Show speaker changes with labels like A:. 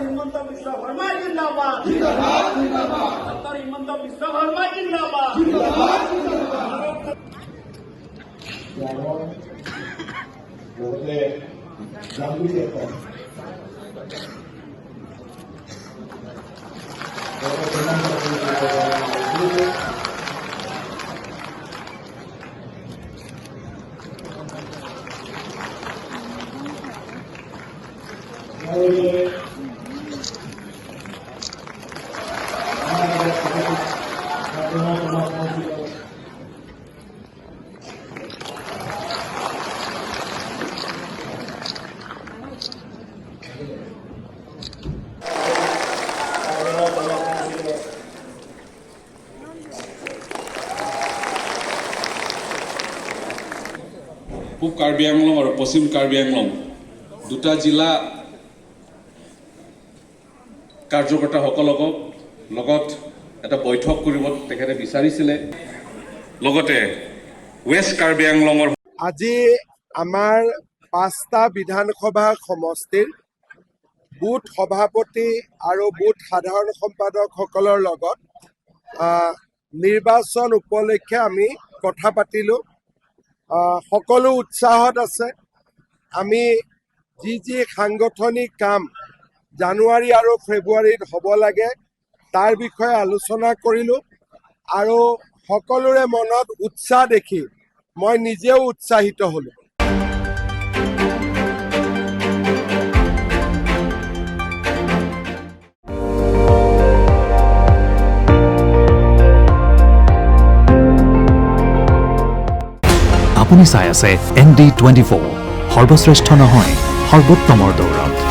A: হিমন্ত বিশ্ব শৰ্মা জিন্দাবাদ ডক্টৰ হিমন্ত বিশ্ব শৰ্মা জিন্দাবাদ
B: পূব কাৰ্বি আংলং আৰু পশ্চিম কাৰ্বি আংলং দুটা জিলা কাৰ্যকৰ্তাসকলক লগত এটা বৈঠক কৰিব তেখেতে বিচাৰিছিলে লগতে ৱেষ্ট কাৰ্বি আংলঙৰ
C: আজি আমাৰ 5টা বিধানসভা সমষ্টিৰ বুথ সভাপতি আৰু বুথ সাধাৰণ সম্পাদকসকলৰ লগত নিৰ্বাচন উপলক্ষে আমি কথা পাতিলোঁ। সকলো উৎসাহত আছে। আমি যি সাংগঠনিক কাম জানুৱাৰী আৰু ফেব্ৰুৱাৰীত হ'ব লাগে তাৰ বিষয়ে আলোচনা কৰিলোঁ আৰু সকলোৰে মনত উৎসাহ দেখি মই নিজেও উৎসাহিত হ'লোঁ।
D: আপুনি চাই আছে ND24 সৰ্বশ্ৰেষ্ঠ নহয় সৰ্বোত্তমৰ দৌৰত।